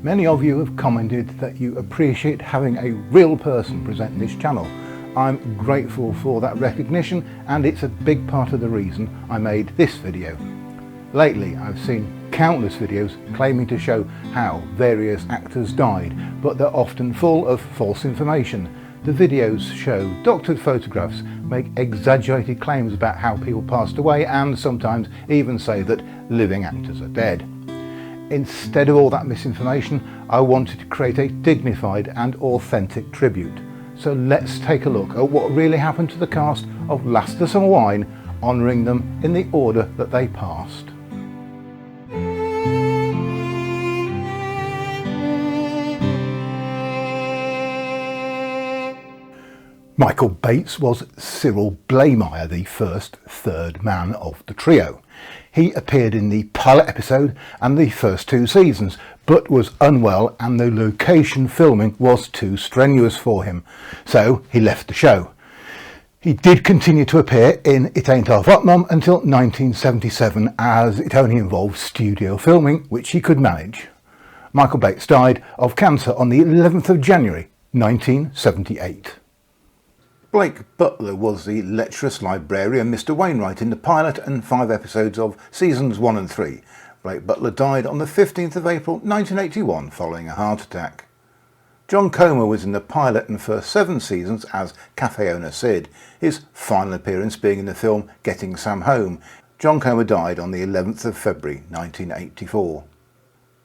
Many of you have commented that you appreciate having a real person present this channel. I'm grateful for that recognition, and it's a big part of the reason I made this video. Lately I've seen countless videos claiming to show how various actors died, but they're often full of false information. The videos show doctored photographs, make exaggerated claims about how people passed away, and sometimes even say that living actors are dead. Instead of all that misinformation, I wanted to create a dignified and authentic tribute. So let's take a look at what really happened to the cast of Last of Summer Wine, honouring them in the order that they passed. Michael Bates was Cyril Blaymeyer, the first third man of the trio. He appeared in the pilot episode and the first two seasons, but was unwell and the location filming was too strenuous for him, so he left the show. He did continue to appear in It Ain't Half Hot Mum until 1977, as it only involved studio filming, which he could manage. Michael Bates died of cancer on the 11th of January 1978. Blake Butler was the lecherous librarian Mr. Wainwright in the pilot and 5 episodes of seasons 1 and 3. Blake Butler died on the 15th of April 1981 following a heart attack. John Comer was in the pilot and first 7 seasons as cafe owner Sid, his final appearance being in the film Getting Sam Home. John Comer died on the 11th of February 1984.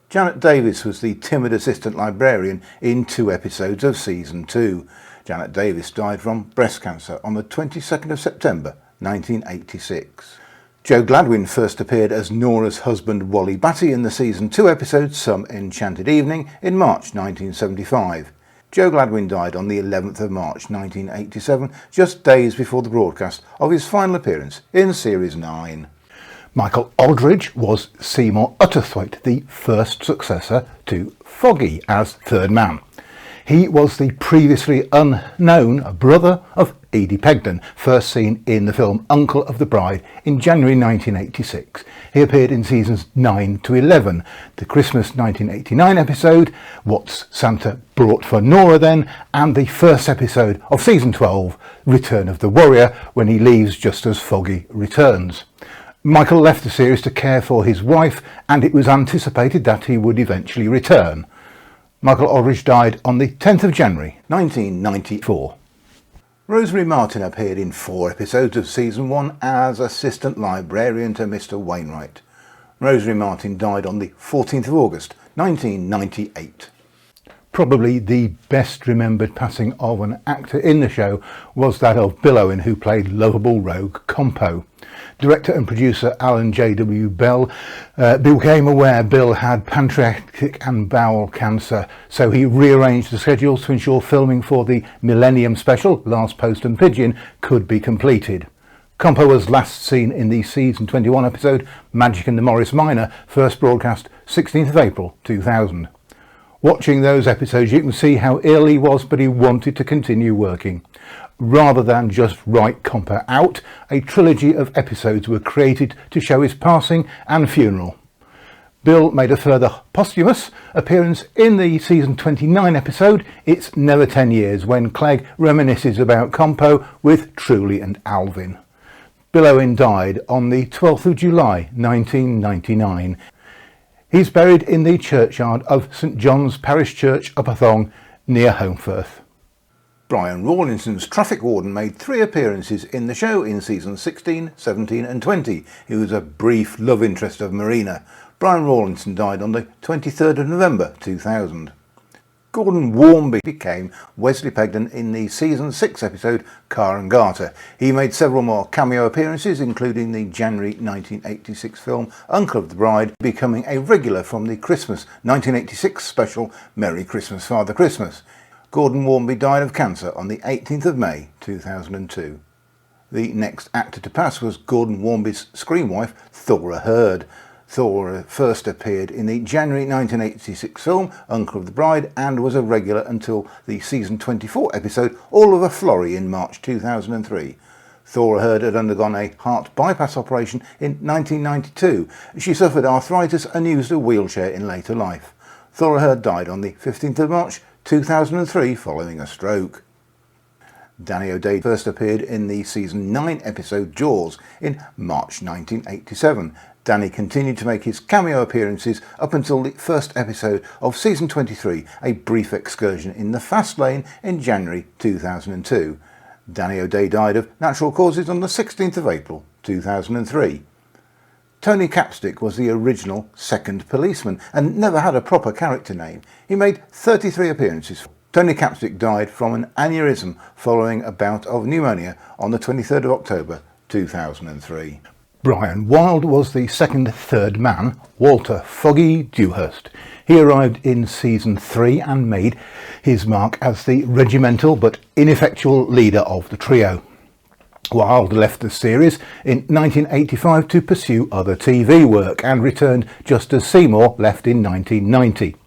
Janet Davis was the timid assistant librarian in 2 episodes of season 2. Janet Davis died from breast cancer on the 22nd of September 1986. Joe Gladwin first appeared as Nora's husband Wally Batty in the season 2 episode Some Enchanted Evening in March 1975. Joe Gladwin died on the 11th of March 1987, just days before the broadcast of his final appearance in Series 9. Michael Aldridge was Seymour Utterthwaite, the first successor to Foggy as third man. He was the previously unknown brother of Edie Pegden, first seen in the film Uncle of the Bride in January 1986. He appeared in seasons 9 to 11, the Christmas 1989 episode, What's Santa Brought for Nora Then, and the first episode of season 12, Return of the Warrior, when he leaves just as Foggy returns. Michael left the series to care for his wife, and it was anticipated that he would eventually return. Michael Aldridge died on the 10th of January 1994. Rosemary Martin appeared in 4 episodes of season 1 as assistant librarian to Mr. Wainwright. Rosemary Martin died on the 14th of August 1998. Probably the best remembered passing of an actor in the show was that of Bill Owen, who played lovable rogue Compo. Director and producer Alan J.W. Bell became aware Bill had pancreatic and bowel cancer, so he rearranged the schedules to ensure filming for the Millennium Special, Last Post and Pigeon, could be completed. Compo was last seen in the season 21 episode Magic and the Morris Minor, first broadcast 16th of April 2000. Watching those episodes you can see how ill he was, but he wanted to continue working. Rather than just write Compo out, a trilogy of episodes were created to show his passing and funeral. Bill made a further posthumous appearance in the season 29 episode It's Never 10 Years, when Clegg reminisces about Compo with Truly and Alvin. Bill Owen died on the 12th of July 1999. He's buried in the churchyard of St John's Parish Church, Upperthong, near Holmfirth. Brian Rawlinson's traffic warden made 3 appearances in the show in seasons 16, 17 and 20. He was a brief love interest of Marina. Brian Rawlinson died on the 23rd of November 2000. Gordon Warmby became Wesley Pegden in the season 6 episode Car and Garter. He made several more cameo appearances, including the January 1986 film Uncle of the Bride, becoming a regular from the Christmas 1986 special Merry Christmas Father Christmas. Gordon Warmby died of cancer on the 18th of May 2002. The next actor to pass was Gordon Warmby's screen wife, Thora Hird. Thora first appeared in the January 1986 film Uncle of the Bride and was a regular until the season 24 episode All of a Florrie in March 2003. Thora Hird had undergone a heart bypass operation in 1992. She suffered arthritis and used a wheelchair in later life. Thora Hird died on the 15th of March 2003 following a stroke. Danny O'Day first appeared in the season 9 episode Jaws in March 1987. Danny continued to make his cameo appearances up until the first episode of season 23, a brief excursion in the fast lane in January 2002. Danny O'Day died of natural causes on the 16th of April 2003. Tony Capstick was the original second policeman and never had a proper character name. He made 33 appearances. Tony Capstick died from an aneurysm following a bout of pneumonia on the 23rd of October 2003. Brian Wilde was the second third man, Walter Foggy Dewhurst. He arrived in season 3 and made his mark as the regimental but ineffectual leader of the trio. Wilde left the series in 1985 to pursue other TV work and returned just as Seymour left in 1990.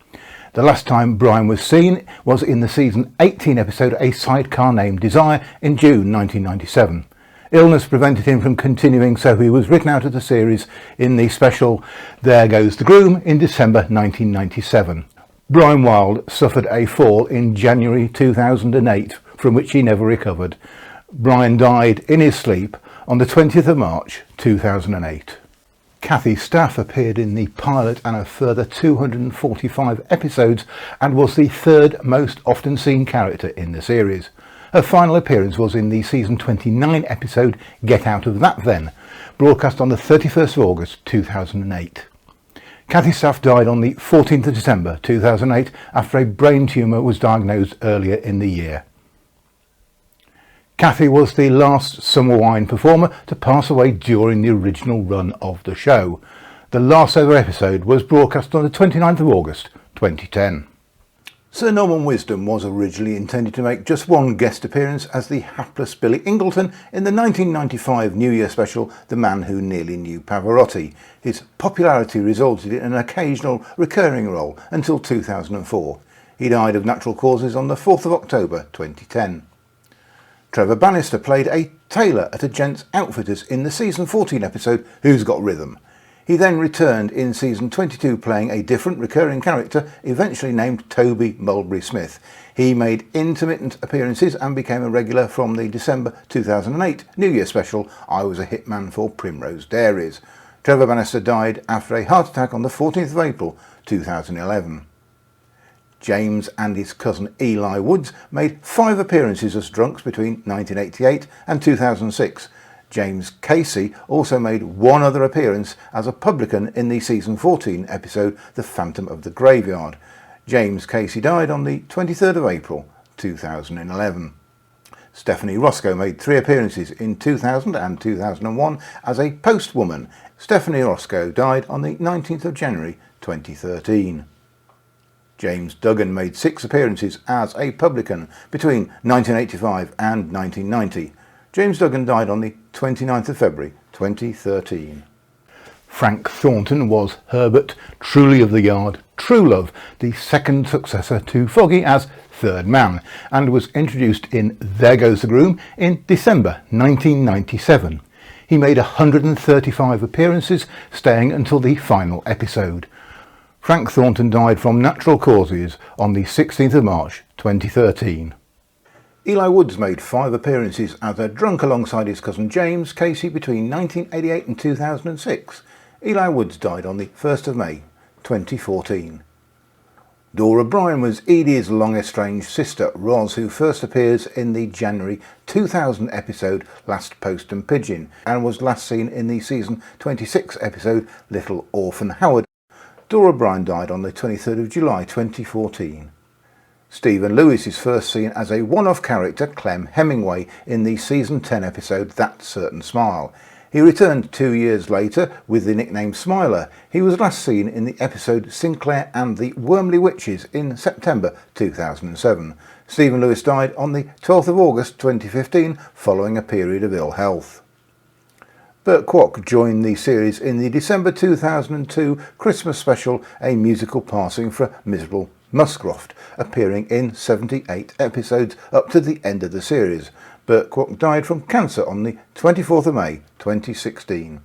The last time Brian was seen was in the season 18 episode A Sidecar Named Desire in June 1997. Illness prevented him from continuing, so he was written out of the series in the special There Goes the Groom in December 1997. Brian Wilde suffered a fall in January 2008 from which he never recovered. Brian died in his sleep on the 20th of March 2008. Kathy Staff appeared in the pilot and a further 245 episodes and was the third most often seen character in the series. Her final appearance was in the season 29 episode Get Out of That Then, broadcast on the 31st of August 2008. Kathy Staff died on the 14th of December 2008 after a brain tumour was diagnosed earlier in the year. Kathy was the last Summer Wine performer to pass away during the original run of the show. The last ever episode was broadcast on the 29th of August 2010. Sir Norman Wisdom was originally intended to make just one guest appearance as the hapless Billy Ingleton in the 1995 New Year special The Man Who Nearly Knew Pavarotti. His popularity resulted in an occasional recurring role until 2004. He died of natural causes on the 4th of October 2010. Trevor Bannister played a tailor at a gents outfitters in the season 14 episode Who's Got Rhythm. He then returned in season 22 playing a different recurring character eventually named Toby Mulberry Smith. He made intermittent appearances and became a regular from the December 2008 New Year special I Was a Hitman for Primrose Dairies. Trevor Bannister died after a heart attack on the 14th of April 2011. James and his cousin Eli Woods made 5 appearances as drunks between 1988 and 2006. James Casey also made one other appearance as a publican in the season 14 episode The Phantom of the Graveyard. James Casey died on the 23rd of April 2011. Stephanie Roscoe made 3 appearances in 2000 and 2001 as a postwoman. Stephanie Roscoe died on the 19th of January 2013. James Duggan made 6 appearances as a publican between 1985 and 1990. James Duggan died on the 29th of February 2013. Frank Thornton was Herbert, truly of the yard, Truelove, the second successor to Foggy as third man, and was introduced in There Goes the Groom in December 1997. He made 135 appearances, staying until the final episode. Frank Thornton died from natural causes on the 16th of March 2013. Eli Woods made 5 appearances as a drunk alongside his cousin James Casey between 1988 and 2006. Eli Woods died on the 1st of May 2014. Dora Bryan was Edie's long-estranged sister Roz, who first appears in the January 2000 episode Last Post and Pigeon and was last seen in the season 26 episode Little Orphan Howard. Dora Bryan died on the 23rd of July 2014. Stephen Lewis is first seen as a one-off character, Clem Hemingway, in the season 10 episode That Certain Smile. He returned 2 years later with the nickname Smiler. He was last seen in the episode Sinclair and the Wormley Witches in September 2007. Stephen Lewis died on the 12th of August 2015 following a period of ill health. Burt Kwok joined the series in the December 2002 Christmas special A Musical Passing for Miserable Muscroft, appearing in 78 episodes up to the end of the series. Burt Kwok died from cancer on the 24th of May 2016.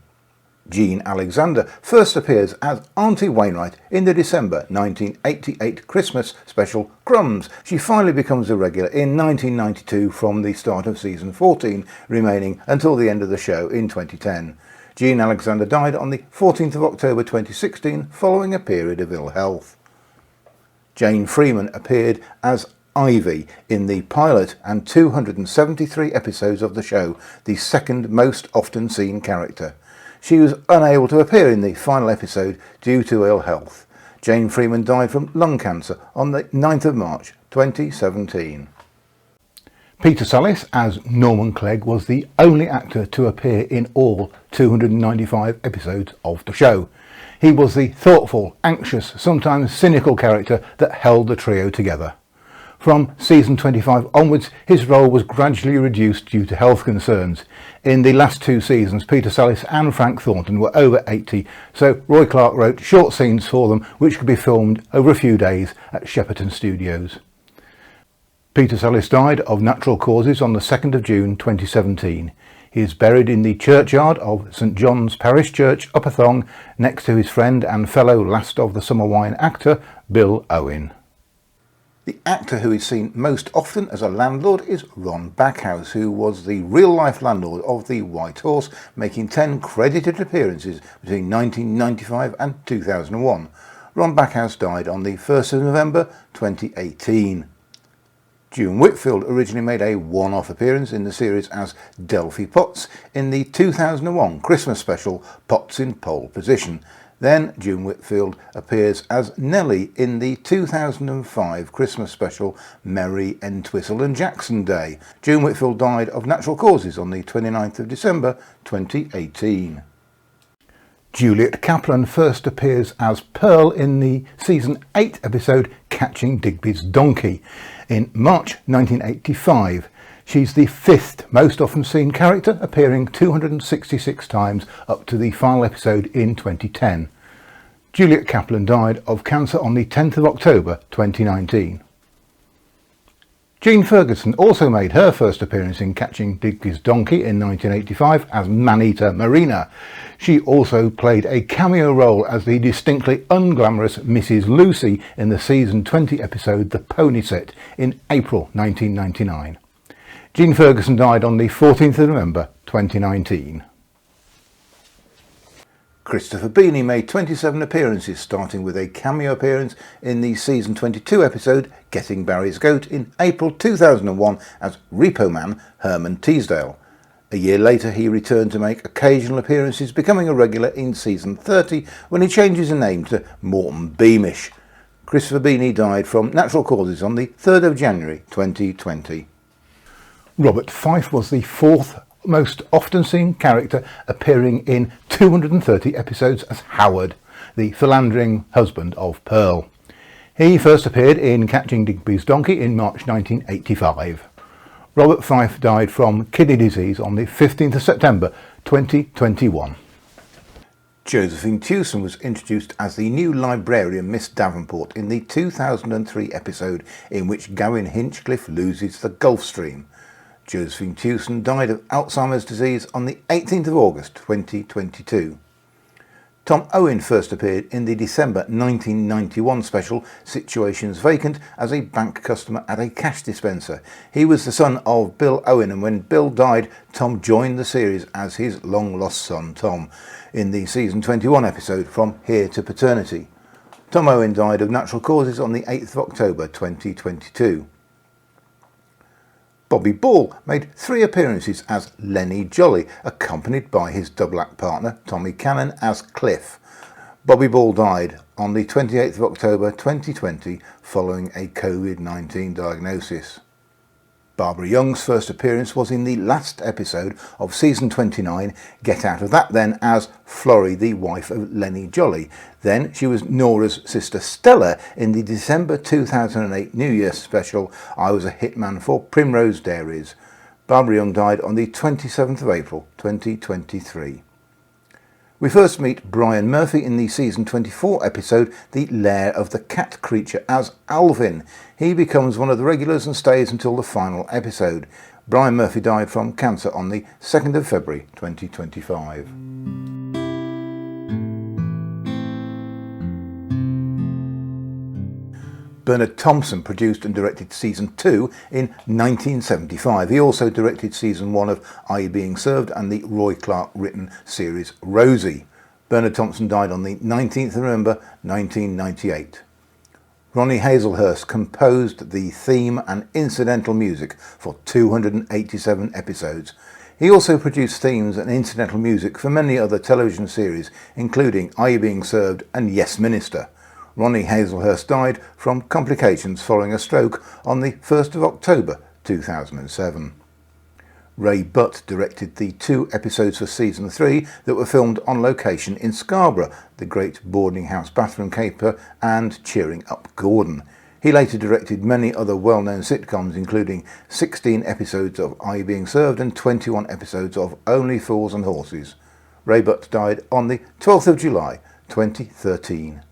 Jean Alexander first appears as Auntie Wainwright in the December 1988 Christmas special Crumbs. She finally becomes a regular in 1992 from the start of season 14, remaining until the end of the show in 2010. Jean Alexander died on the 14th of October 2016 following a period of ill health. Jane Freeman appeared as Ivy in the pilot and 273 episodes of the show, the second most often seen character. She was unable to appear in the final episode due to ill health. Jane Freeman died from lung cancer on the 9th of March 2017. Peter Sallis as Norman Clegg was the only actor to appear in all 295 episodes of the show. He was the thoughtful, anxious, sometimes cynical character that held the trio together. From season 25 onwards, his role was gradually reduced due to health concerns. In the last two seasons, Peter Sallis and Frank Thornton were over 80, so Roy Clark wrote short scenes for them which could be filmed over a few days at Shepperton Studios. Peter Sallis died of natural causes on the 2nd of June 2017. He is buried in the churchyard of St John's Parish Church, Upper Thong, next to his friend and fellow Last of the Summer Wine actor, Bill Owen. The actor who is seen most often as a landlord is Ron Backhouse, who was the real-life landlord of the White Horse, making 10 credited appearances between 1995 and 2001. Ron Backhouse died on the 1st of November 2018. June Whitfield originally made a one-off appearance in the series as Delphi Potts in the 2001 Christmas special Potts in Pole Position. Then June Whitfield appears as Nellie in the 2005 Christmas special Merry Entwistle and Jackson Day. June Whitfield died of natural causes on the 29th of December 2018. Juliet Kaplan first appears as Pearl in the season 8 episode Catching Digby's Donkey in March 1985. She's the 5th most often seen character, appearing 266 times up to the final episode in 2010. Juliet Kaplan died of cancer on the 10th of October 2019. Jean Ferguson also made her first appearance in Catching Digby's Donkey in 1985 as Maneater Marina. She also played a cameo role as the distinctly unglamorous Mrs. Lucy in the season 20 episode The Pony Set in April 1999. Jean Ferguson died on the 14th of November 2019. Christopher Beanie made 27 appearances, starting with a cameo appearance in the season 22 episode Getting Barry's Goat in April 2001 as Repo Man Herman Teasdale. A year later he returned to make occasional appearances, becoming a regular in season 30 when he changed his name to Morton Beamish. Christopher Beanie died from natural causes on the 3rd of January 2020. Robert Fyfe was the 4th most often seen character, appearing in 230 episodes as Howard, the philandering husband of Pearl. He first appeared in Catching Digby's Donkey in March 1985. Robert Fyfe died from kidney disease on the 15th of September 2021. Josephine Tewson was introduced as the new librarian Miss Davenport in the 2003 episode in which Gavin Hinchcliffe loses the Gulf Stream. Josephine Tewson died of Alzheimer's disease on the 18th of August 2022. Tom Owen first appeared in the December 1991 special Situations Vacant as a bank customer at a cash dispenser. He was the son of Bill Owen, and when Bill died, Tom joined the series as his long-lost son Tom in the season 21 episode From Here to Paternity. Tom Owen died of natural causes on the 8th of October 2022. Bobby Ball made 3 appearances as Lenny Jolly, accompanied by his double-act partner Tommy Cannon as Cliff. Bobby Ball died on the 28th of October 2020 following a COVID-19 diagnosis. Barbara Young's first appearance was in the last episode of season 29, Get Out of That Then, as Florrie, the wife of Lenny Jolly. Then she was Nora's sister Stella in the December 2008 New Year special, I Was a Hitman for Primrose Dairies. Barbara Young died on the 27th of April 2023. We first meet Brian Murphy in the season 24 episode The Lair of the Cat Creature as Alvin. He becomes one of the regulars and stays until the final episode. Brian Murphy died from cancer on the 2nd of February 2025. Bernard Thompson produced and directed season 2 in 1975. He also directed season 1 of Are You Being Served and the Roy Clark written series Rosie. Bernard Thompson died on the 19th of November 1998. Ronnie Hazelhurst composed the theme and incidental music for 287 episodes. He also produced themes and incidental music for many other television series, including Are You Being Served and Yes Minister. Ronnie Hazelhurst died from complications following a stroke on the 1st of October 2007. Ray Butt directed the 2 episodes for season 3 that were filmed on location in Scarborough, the Great Boarding House Bathroom Caper and Cheering Up Gordon. He later directed many other well-known sitcoms, including 16 episodes of Are You Being Served and 21 episodes of Only Fools and Horses. Ray Butt died on the 12th of July 2013.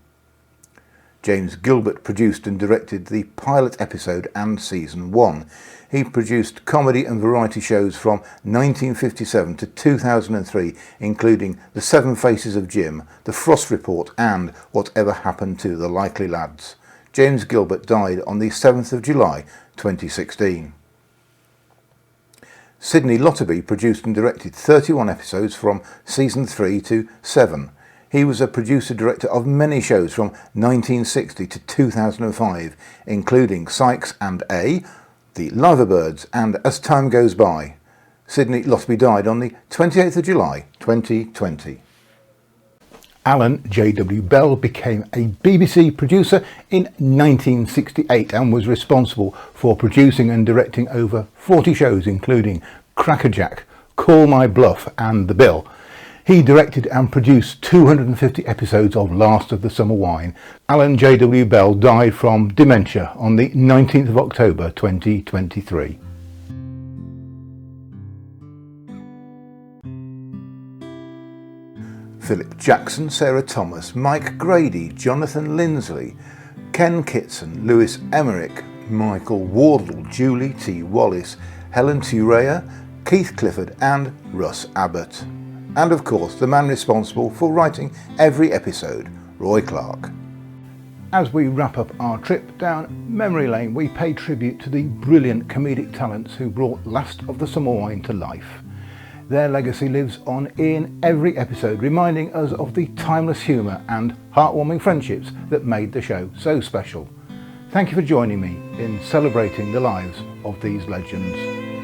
James Gilbert produced and directed the pilot episode and season 1. He produced comedy and variety shows from 1957 to 2003, including The 7 Faces of Jim, The Frost Report and Whatever Happened to the Likely Lads. James Gilbert died on the 7th of July 2016. Sidney Lotterby produced and directed 31 episodes from season 3 to 7. He was a producer-director of many shows from 1960 to 2005, including Sykes and A, The Liverbirds and As Time Goes By. Sidney Lotterby died on the 28th of July 2020. Alan J.W. Bell became a BBC producer in 1968 and was responsible for producing and directing over 40 shows, including Crackerjack, Call My Bluff and The Bill. He directed and produced 250 episodes of Last of the Summer Wine. Alan J.W. Bell died from dementia on the 19th of October 2023. Philip Jackson, Sarah Thomas, Mike Grady, Jonathan Lindsley, Ken Kitson, Lewis Emmerich, Michael Wardle, Julie T. Wallace, Helen Turea, Keith Clifford and Russ Abbott. And of course the man responsible for writing every episode, Roy Clark. As we wrap up our trip down memory lane, we pay tribute to the brilliant comedic talents who brought Last of the Summer Wine to life. Their legacy lives on in every episode, reminding us of the timeless humour and heartwarming friendships that made the show so special. Thank you for joining me in celebrating the lives of these legends.